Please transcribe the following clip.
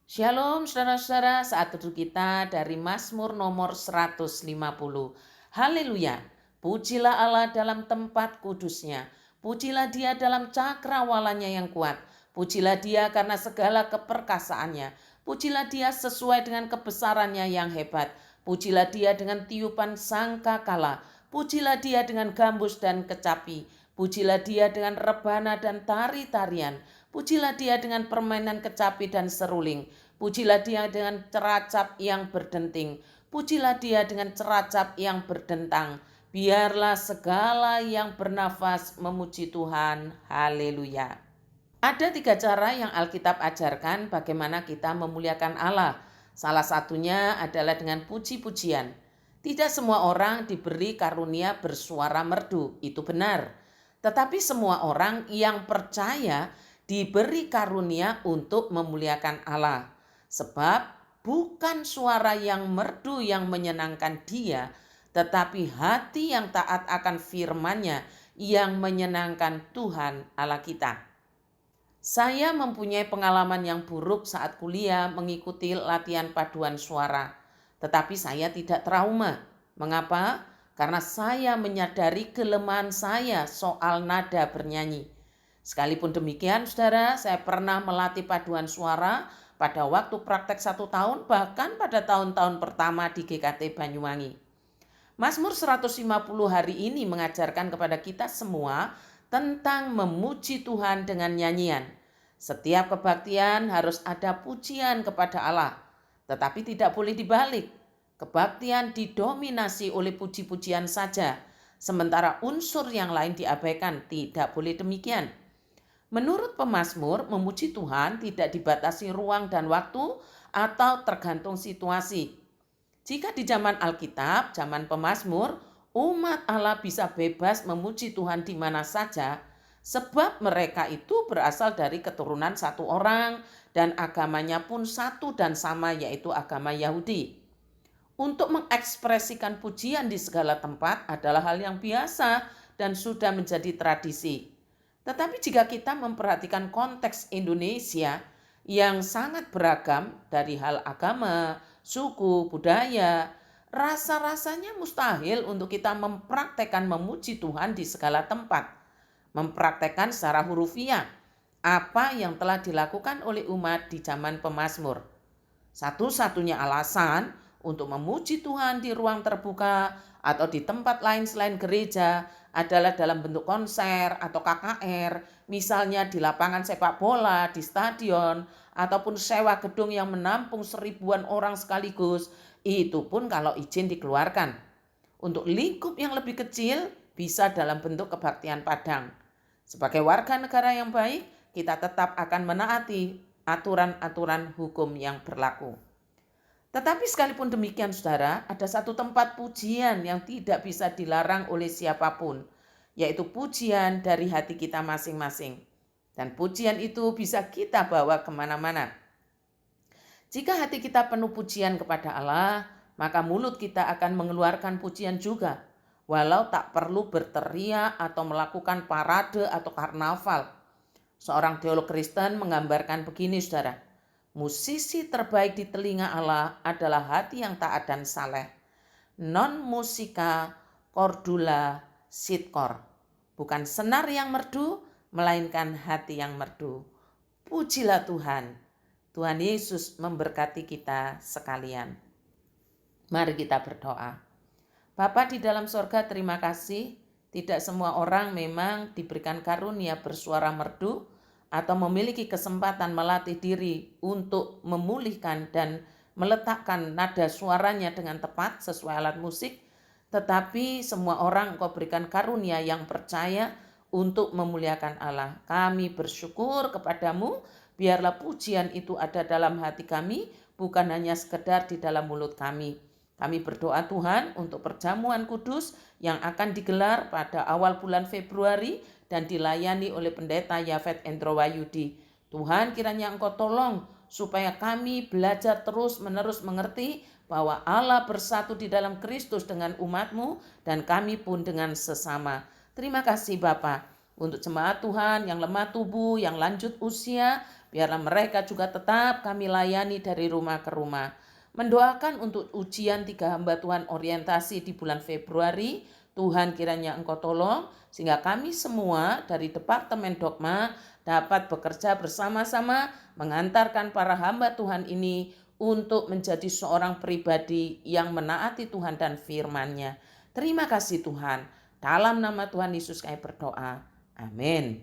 Shalom saudara-saudara, saat teduh kita dari Mazmur nomor 150. Haleluya, pujilah Allah dalam tempat kudusnya, pujilah dia dalam cakrawalanya yang kuat, pujilah dia karena segala keperkasaannya, pujilah dia sesuai dengan kebesarannya yang hebat, pujilah dia dengan tiupan sangkakala, pujilah dia dengan gambus dan kecapi, pujilah dia dengan rebana dan tari-tarian, pujilah dia dengan permainan kecapi dan seruling, pujilah dia dengan ceracap yang berdenting, pujilah dia dengan ceracap yang berdentang. Biarlah segala yang bernafas memuji Tuhan. Haleluya. Ada 3 cara yang Alkitab ajarkan bagaimana kita memuliakan Allah. Salah satunya adalah dengan puji-pujian. Tidak semua orang diberi karunia bersuara merdu, itu benar. Tetapi semua orang yang percaya diberi karunia untuk memuliakan Allah. Sebab bukan suara yang merdu yang menyenangkan Dia, tetapi hati yang taat akan firman-Nya yang menyenangkan Tuhan Allah kita. Saya mempunyai pengalaman yang buruk saat kuliah mengikuti latihan paduan suara, tetapi saya tidak trauma. Mengapa? Karena saya menyadari kelemahan saya soal nada bernyanyi. Sekalipun demikian, saudara, saya pernah melatih paduan suara pada waktu praktek 1 tahun, bahkan pada tahun-tahun pertama di GKT Banyuwangi. Mazmur 150 hari ini mengajarkan kepada kita semua tentang memuji Tuhan dengan nyanyian. Setiap kebaktian harus ada pujian kepada Allah, tetapi tidak boleh dibalik. Kebaktian didominasi oleh puji-pujian saja, sementara unsur yang lain diabaikan. Tidak boleh demikian. Menurut pemazmur, memuji Tuhan tidak dibatasi ruang dan waktu atau tergantung situasi. Jika di zaman Alkitab, zaman pemazmur, umat Allah bisa bebas memuji Tuhan di mana saja, sebab mereka itu berasal dari keturunan satu orang dan agamanya pun satu dan sama, yaitu agama Yahudi. Untuk mengekspresikan pujian di segala tempat adalah hal yang biasa dan sudah menjadi tradisi. Tetapi jika kita memperhatikan konteks Indonesia yang sangat beragam dari hal agama, suku, budaya, rasa-rasanya mustahil untuk kita mempraktekkan memuji Tuhan di segala tempat. Mempraktekkan secara hurufiah apa yang telah dilakukan oleh umat di zaman pemazmur. Satu-satunya alasan untuk memuji Tuhan di ruang terbuka atau di tempat lain selain gereja adalah dalam bentuk konser atau KKR, misalnya di lapangan sepak bola, di stadion, ataupun sewa gedung yang menampung 1000-an orang sekaligus. Itu pun kalau izin dikeluarkan. Untuk lingkup yang lebih kecil bisa dalam bentuk kebaktian padang. Sebagai warga negara yang baik, kita tetap akan menaati aturan-aturan hukum yang berlaku. Tetapi sekalipun demikian, saudara, ada satu tempat pujian yang tidak bisa dilarang oleh siapapun, yaitu pujian dari hati kita masing-masing. Dan pujian itu bisa kita bawa kemana-mana. Jika hati kita penuh pujian kepada Allah, maka mulut kita akan mengeluarkan pujian juga, walau tak perlu berteriak atau melakukan parade atau karnaval. Seorang teolog Kristen menggambarkan begini, saudara. Musisi terbaik di telinga Allah adalah hati yang taat dan saleh. Non musika cordula sit cor. Bukan senar yang merdu, melainkan hati yang merdu. Pujilah Tuhan. Tuhan Yesus memberkati kita sekalian. Mari kita berdoa. Bapa di dalam sorga, terima kasih. Tidak semua orang memang diberikan karunia bersuara merdu atau memiliki kesempatan melatih diri untuk memulihkan dan meletakkan nada suaranya dengan tepat sesuai alat musik. Tetapi semua orang Engkau berikan karunia yang percaya untuk memuliakan Allah. Kami bersyukur kepadamu, biarlah pujian itu ada dalam hati kami, bukan hanya sekedar di dalam mulut kami. Kami berdoa Tuhan untuk perjamuan kudus yang akan digelar pada awal bulan Februari dan dilayani oleh pendeta Yafet Endrowayudi. Tuhan, kiranya Engkau tolong supaya kami belajar terus-menerus mengerti bahwa Allah bersatu di dalam Kristus dengan umat-Mu dan kami pun dengan sesama. Terima kasih Bapa untuk jemaat Tuhan yang lemah tubuh, yang lanjut usia, Biarlah mereka juga tetap kami layani dari rumah ke rumah. Mendoakan untuk ujian 3 hamba Tuhan orientasi di bulan Februari. Tuhan kiranya Engkau tolong sehingga kami semua dari Departemen Dogma dapat bekerja bersama-sama mengantarkan para hamba Tuhan ini untuk menjadi seorang pribadi yang menaati Tuhan dan firman-Nya. Terima kasih Tuhan. Dalam nama Tuhan Yesus kami berdoa. Amin.